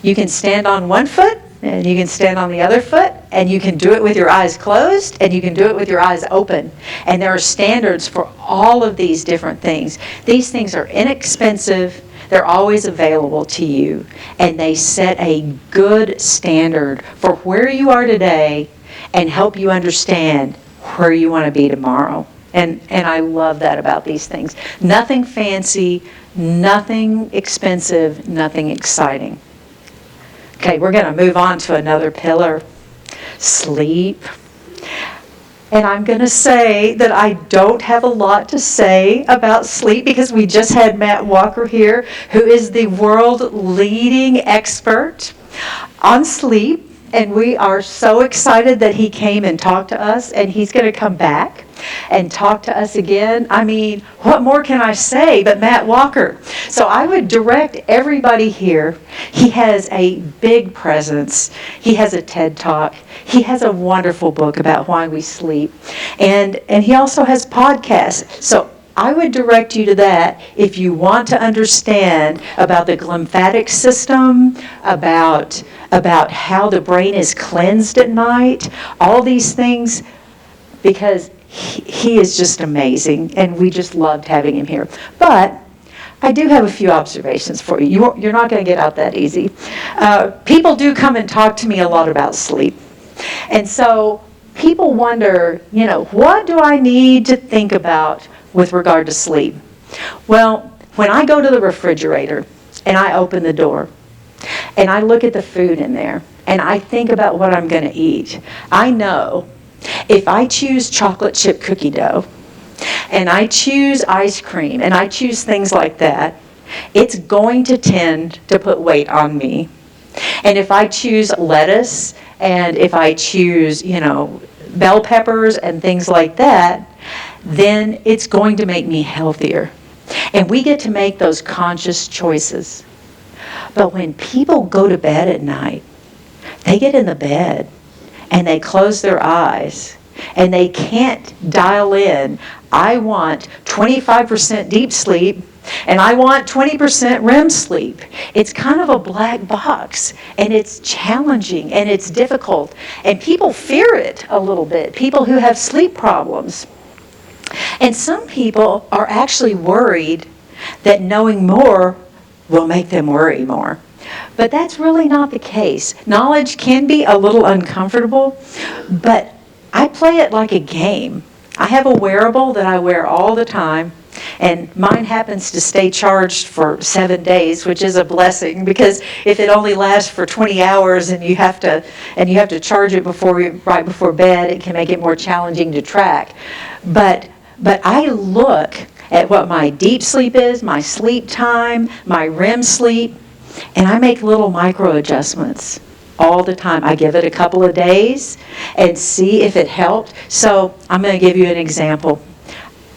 You can stand on one foot, and you can stand on the other foot, and you can do it with your eyes closed, and you can do it with your eyes open. And there are standards for all of these different things. These things are inexpensive. They're always available to you, and they set a good standard for where you are today and help you understand where you want to be tomorrow. And I love that about these things. Nothing fancy, nothing expensive, nothing exciting. Okay, we're going to move on to another pillar, sleep. And I'm going to say that I don't have a lot to say about sleep because we just had Matt Walker here, who is the world leading expert on sleep. And we are so excited that he came and talked to us, and he's going to come back and talk to us again. I mean, what more can I say but Matt Walker? So I would direct everybody here. He has a big presence. He has a TED Talk. He has a wonderful book about why we sleep. And he also has podcasts. So I would direct you to that if you want to understand about the glymphatic system, about how the brain is cleansed at night, all these things, because he is just amazing, and we just loved having him here. But I do have a few observations for you. You're not going to get out that easy. People do come and talk to me a lot about sleep. And so people wonder, what do I need to think about with regard to sleep? Well, when I go to the refrigerator and I open the door and I look at the food in there and I think about what I'm going to eat, I know if I choose chocolate chip cookie dough and I choose ice cream and I choose things like that, it's going to tend to put weight on me. And if I choose lettuce and if I choose, bell peppers and things like that, then it's going to make me healthier. And we get to make those conscious choices. But when people go to bed at night, they get in the bed and they close their eyes and they can't dial in, I want 25% deep sleep and I want 20% REM sleep. It's kind of a black box, and it's challenging and it's difficult. And people fear it a little bit, people who have sleep problems. And some people are actually worried that knowing more will make them worry more. But that's really not the case. Knowledge can be a little uncomfortable, but I play it like a game. I have a wearable that I wear all the time, and mine happens to stay charged for 7 days, which is a blessing, because if it only lasts for 20 hours and you have to charge it right before bed, it can make it more challenging to track. But I look at what my deep sleep is, my sleep time, my REM sleep, and I make little micro adjustments all the time. I give it a couple of days and see if it helped. So I'm going to give you an example.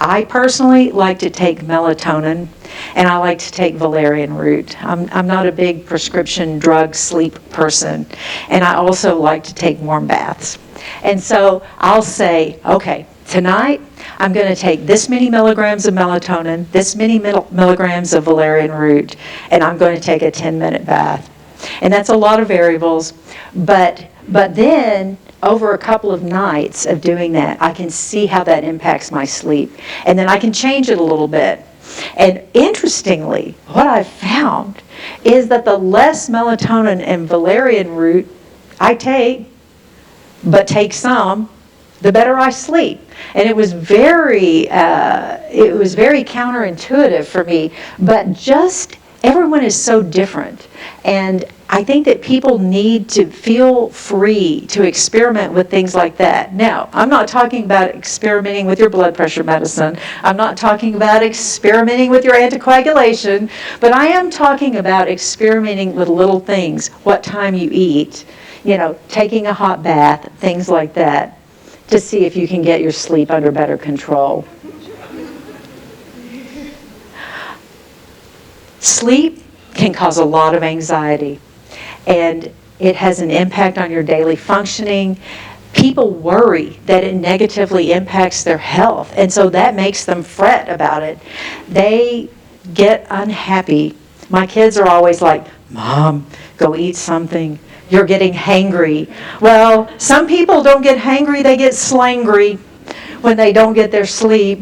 I personally like to take melatonin, and I like to take valerian root. I'm not a big prescription drug sleep person, and I also like to take warm baths. And so I'll say, okay, tonight I'm going to take this many milligrams of melatonin, this many milligrams of valerian root, and I'm going to take a 10-minute bath. And that's a lot of variables, but But then, over a couple of nights of doing that, I can see how that impacts my sleep. And then I can change it a little bit. And interestingly, what I've found is that the less melatonin and valerian root I take, but take some, the better I sleep. And it was very counterintuitive for me, but just everyone is so different. And I think that people need to feel free to experiment with things like that. Now, I'm not talking about experimenting with your blood pressure medicine. I'm not talking about experimenting with your anticoagulation, but I am talking about experimenting with little things, what time you eat, taking a hot bath, things like that, to see if you can get your sleep under better control. Sleep can cause a lot of anxiety, and it has an impact on your daily functioning. People worry that it negatively impacts their health, and so that makes them fret about it. They get unhappy. My kids are always like, "Mom, go eat something. You're getting hangry." Well, some people don't get hangry, they get slangry when they don't get their sleep.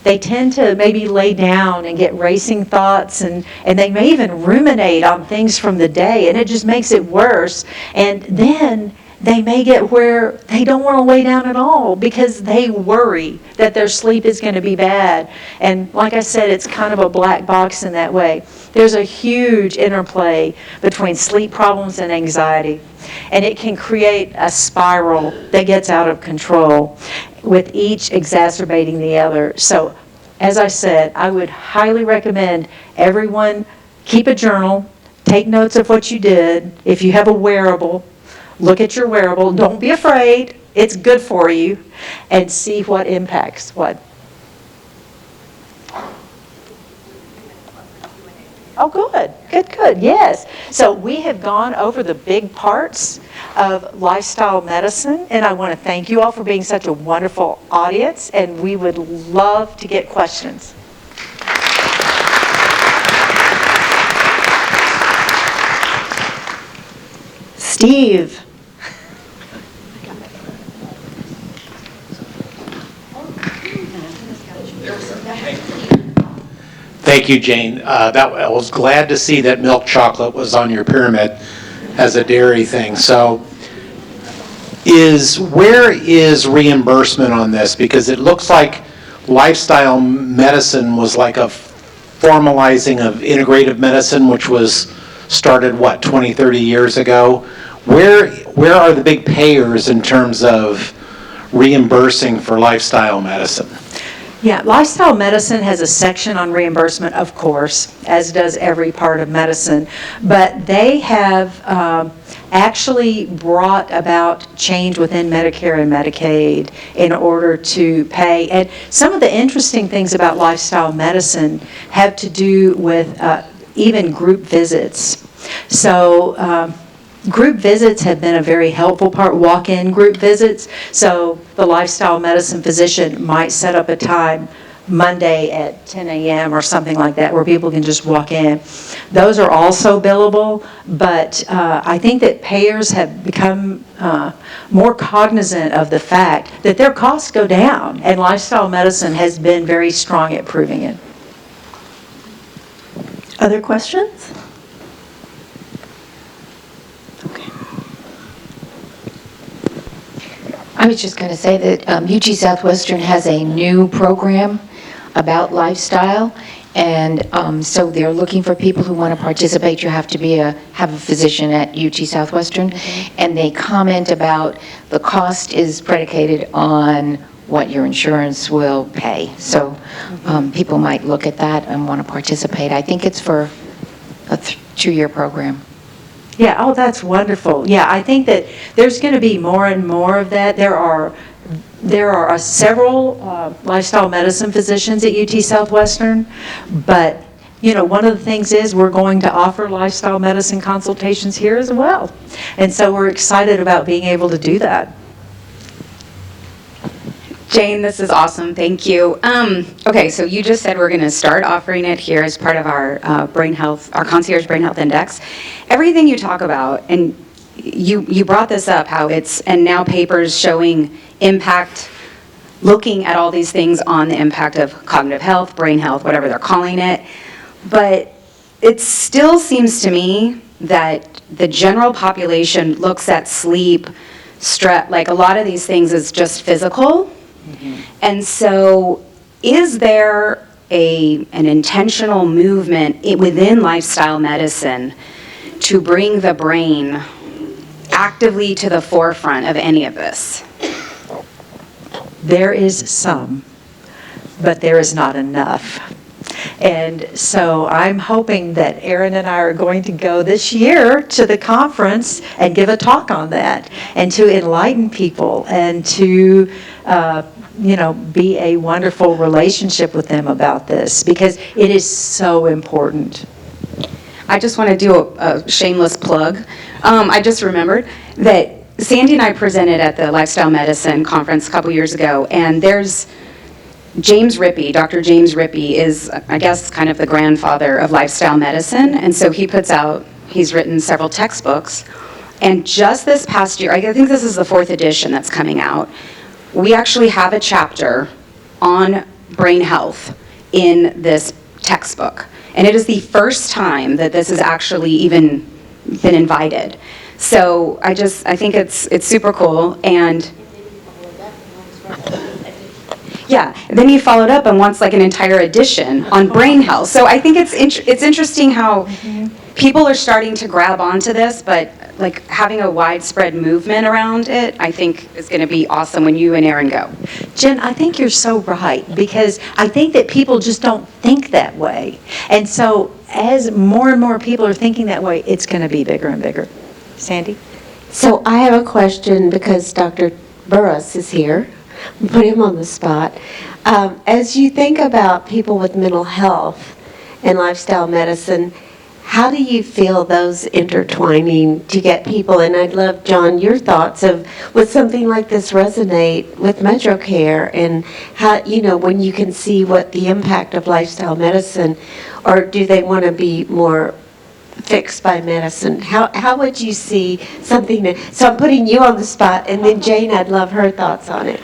They tend to maybe lay down and get racing thoughts, and they may even ruminate on things from the day, and it just makes it worse. And then they may get where they don't want to lay down at all because they worry that their sleep is going to be bad. And like I said, it's kind of a black box in that way. There's a huge interplay between sleep problems and anxiety, and it can create a spiral that gets out of control, with each exacerbating the other. So, as I said, I would highly recommend everyone keep a journal, take notes of what you did. If you have a wearable, look at your wearable. Don't be afraid. It's good for you. And see what impacts what. Oh, good, yes. So we have gone over the big parts of lifestyle medicine, and I want to thank you all for being such a wonderful audience, and we would love to get questions. Steve. Thank you, Jane. I was glad to see that milk chocolate was on your pyramid as a dairy thing. So where is reimbursement on this? Because it looks like lifestyle medicine was like a formalizing of integrative medicine, which was started, 20, 30 years ago? Where are the big payers in terms of reimbursing for lifestyle medicine? Yeah, lifestyle medicine has a section on reimbursement, of course, as does every part of medicine, but they have actually brought about change within Medicare and Medicaid in order to pay. And some of the interesting things about lifestyle medicine have to do with even group visits. So group visits have been a very helpful part, walk-in group visits. So the lifestyle medicine physician might set up a time Monday at 10 a.m. or something like that where people can just walk in. Those are also billable, but I think that payers have become more cognizant of the fact that their costs go down, and lifestyle medicine has been very strong at proving it. Other questions? I was just going to say that UT Southwestern has a new program about lifestyle, and so they're looking for people who want to participate. You have to have a physician at UT Southwestern, and they comment about the cost is predicated on what your insurance will pay. So people might look at that and want to participate. I think it's for a 2-year program. Yeah, oh, that's wonderful. Yeah, I think that there's going to be more and more of that. There are several lifestyle medicine physicians at UT Southwestern, but one of the things is we're going to offer lifestyle medicine consultations here as well. And so we're excited about being able to do that. Jane, this is awesome. Thank you. Okay, so you just said we're going to start offering it here as part of our BrainHealth, our Concierge BrainHealth Index. Everything you talk about, and you brought this up, how it's, and now papers showing impact, looking at all these things on the impact of cognitive health, brain health, whatever they're calling it. But it still seems to me that the general population looks at sleep, stress, like a lot of these things as just physical. And so is there an intentional movement within lifestyle medicine to bring the brain actively to the forefront of any of this? There is some, but there is not enough. And so I'm hoping that Erin and I are going to go this year to the conference and give a talk on that, and to enlighten people, and to be a wonderful relationship with them about this, because it is so important. I just want to do a shameless plug. I just remembered that Sandy and I presented at the Lifestyle Medicine Conference a couple years ago, and there's James Rippey. Dr. James Rippey is, I guess, kind of the grandfather of lifestyle medicine, and so he's written several textbooks, and just this past year, I think this is the 4th edition that's coming out, we actually have a chapter on brain health in this textbook, and it is the first time that this has actually even been invited. So I think it's super cool, and yeah, then he followed up and wants like an entire edition on brain health. So I think it's interesting how people are starting to grab onto this, but like having a widespread movement around it, I think is going to be awesome when you and Erin go. Jen, I think you're so right, because I think that people just don't think that way. And so as more and more people are thinking that way, it's going to be bigger and bigger. Sandy? So I have a question, because Dr. Burris is here. Put him on the spot. As you think about people with mental health and lifestyle medicine, how do you feel those intertwining to get people? And I'd love, John, your thoughts of, would something like this resonate with MetroCare, and how, when you can see what the impact of lifestyle medicine, or do they want to be more fixed by medicine? How would you see something so I'm putting you on the spot, and then Jane, I'd love her thoughts on it.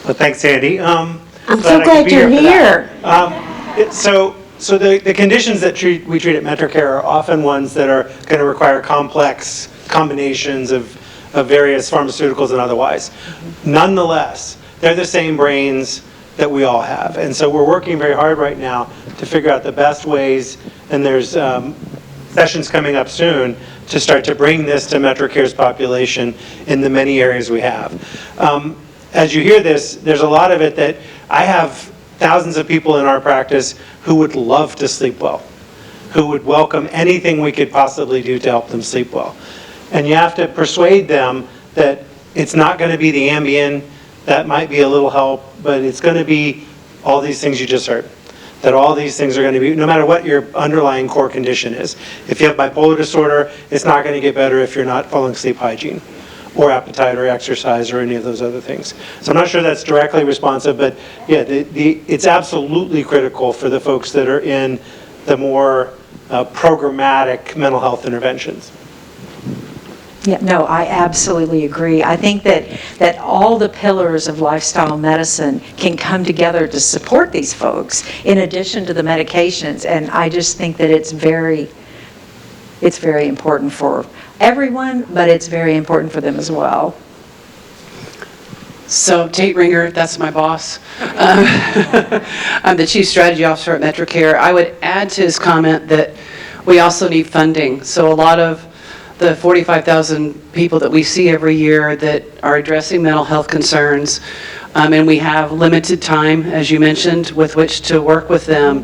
Well, thanks, Sandy. I'm so glad you're here. So the conditions that we treat at MetroCare are often ones that are going to require complex combinations of various pharmaceuticals and otherwise. Nonetheless, they're the same brains that we all have. And so we're working very hard right now to figure out the best ways, and there's sessions coming up soon to start to bring this to MetroCare's population in the many areas we have. As you hear this, there's a lot of it that I have thousands of people in our practice who would love to sleep well, who would welcome anything we could possibly do to help them sleep well. And you have to persuade them that it's not going to be the Ambien, that might be a little help, but it's going to be all these things you just heard. That all these things are going to be, no matter what your underlying core condition is. If you have bipolar disorder, it's not going to get better if you're not following sleep hygiene, or appetite, or exercise, or any of those other things. So I'm not sure that's directly responsive, but yeah, it's absolutely critical for the folks that are in the more programmatic mental health interventions. Yeah, no, I absolutely agree. I think that all the pillars of lifestyle medicine can come together to support these folks, in addition to the medications, and I just think that it's very important for everyone, but it's very important for them as well. So Tate Ringer, that's my boss. I'm the Chief Strategy Officer at MetroCare. I would add to his comment that we also need funding. So a lot of the 45,000 people that we see every year that are addressing mental health concerns, and we have limited time, as you mentioned, with which to work with them,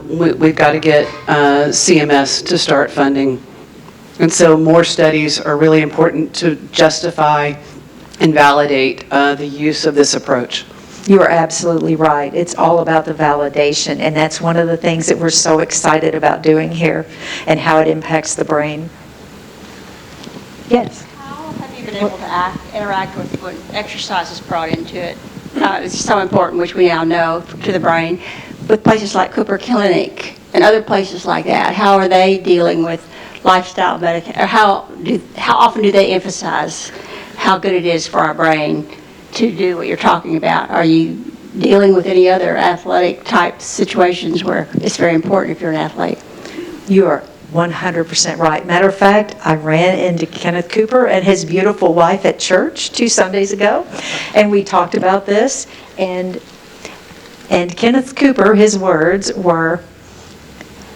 we've got to get CMS to start funding. And so more studies are really important to justify and validate the use of this approach. You are absolutely right. It's all about the validation, and that's one of the things that we're so excited about doing here, and how it impacts the brain. Yes? How have you been able to interact with when exercise is brought into it? It's so important, which we now know, to the brain. With places like Cooper Clinic and other places like that, how are they dealing with lifestyle medication, or how often do they emphasize how good it is for our brain to do what you're talking about? Are you dealing with any other athletic type situations where it's very important if you're an athlete? You are 100% right. Matter of fact, I ran into Kenneth Cooper and his beautiful wife at church 2 Sundays ago, and we talked about this, and Kenneth Cooper, his words were,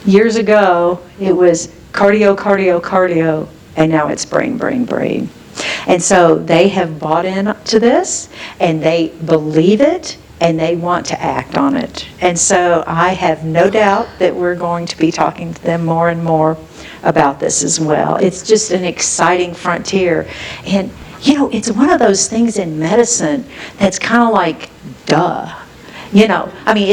years ago, it was cardio, cardio, cardio, and now it's brain, brain, brain. And so they have bought into this, and they believe it, and they want to act on it. And so I have no doubt that we're going to be talking to them more and more about this as well. It's just an exciting frontier. And, you know, it's one of those things in medicine that's kind of like, duh. You know, I mean,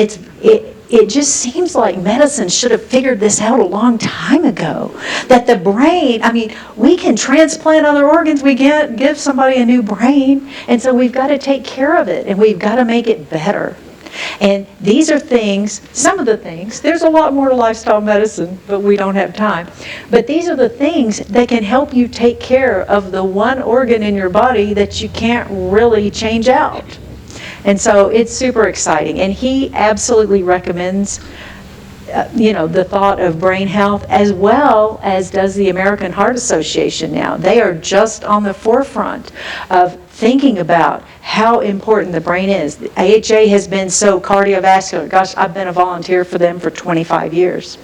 it just seems like medicine should have figured this out a long time ago. That the brain, I mean, we can transplant other organs, we can't give somebody a new brain, and so we've got to take care of it, and we've got to make it better. And these are things, some of the things, there's a lot more to lifestyle medicine, but we don't have time. But these are the things that can help you take care of the one organ in your body that you can't really change out. And so it's super exciting. And he absolutely recommends, the thought of brain health, as well as does the American Heart Association now. They are just on the forefront of thinking about how important the brain is. The AHA has been so cardiovascular. Gosh, I've been a volunteer for them for 25 years.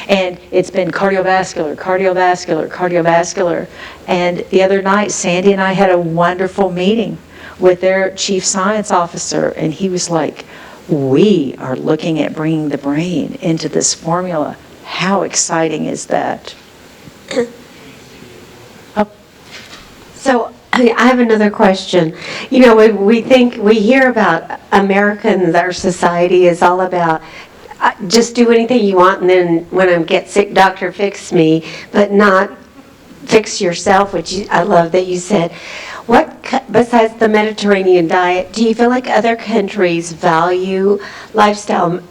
And it's been cardiovascular, cardiovascular, cardiovascular. And the other night, Sandy and I had a wonderful meeting with their chief science officer, and he was like, we are looking at bringing the brain into this formula. How exciting is that? So I have another question. You know, when we hear about Americans, our society is all about just do anything you want, and then when I get sick, doctor, fix me, but not fix yourself, which I love that you said. Besides the Mediterranean diet, do you feel like other countries value lifestyle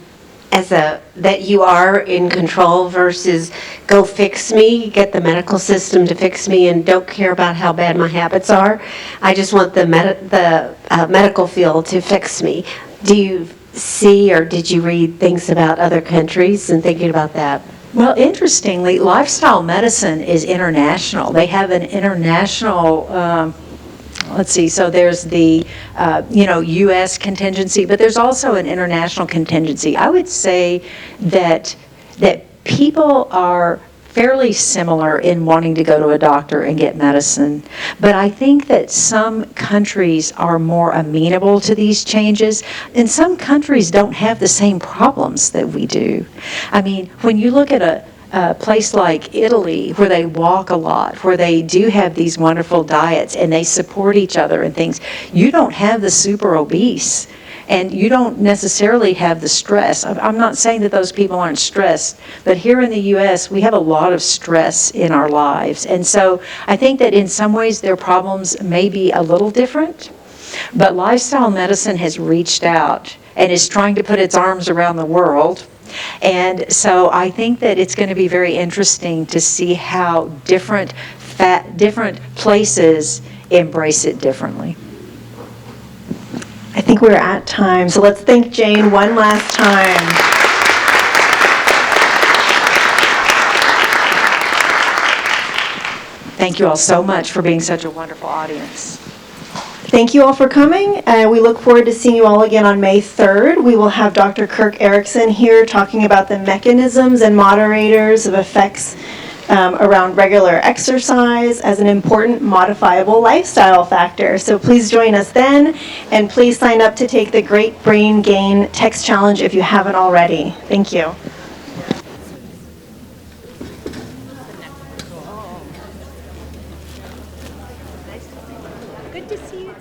that you are in control versus go fix me, get the medical system to fix me, and don't care about how bad my habits are? I just want the medical field to fix me. Do you see, or did you read things about other countries and thinking about that? Well, interestingly, lifestyle medicine is international. They have an international, so there's the, U.S. contingency, but there's also an international contingency. I would say that people are fairly similar in wanting to go to a doctor and get medicine, but I think that some countries are more amenable to these changes, and some countries don't have the same problems that we do. I mean, when you look at a place like Italy, where they walk a lot, where they do have these wonderful diets and they support each other and things, you don't have the super obese. And you don't necessarily have the stress. I'm not saying that those people aren't stressed, but here in the U.S., we have a lot of stress in our lives. And so I think that in some ways their problems may be a little different, but lifestyle medicine has reached out and is trying to put its arms around the world. And so I think that it's going to be very interesting to see how different places embrace it differently. I think we're at time, so let's thank Jane one last time. Thank you all so much for being such a wonderful audience. Thank you all for coming, and we look forward to seeing you all again on May 3rd. We will have Dr. Kirk Erickson here talking about the mechanisms and moderators of effects around regular exercise as an important modifiable lifestyle factor. So please join us then, and please sign up to take the Great Brain Gain Text Challenge if you haven't already. Thank you. Good to see you.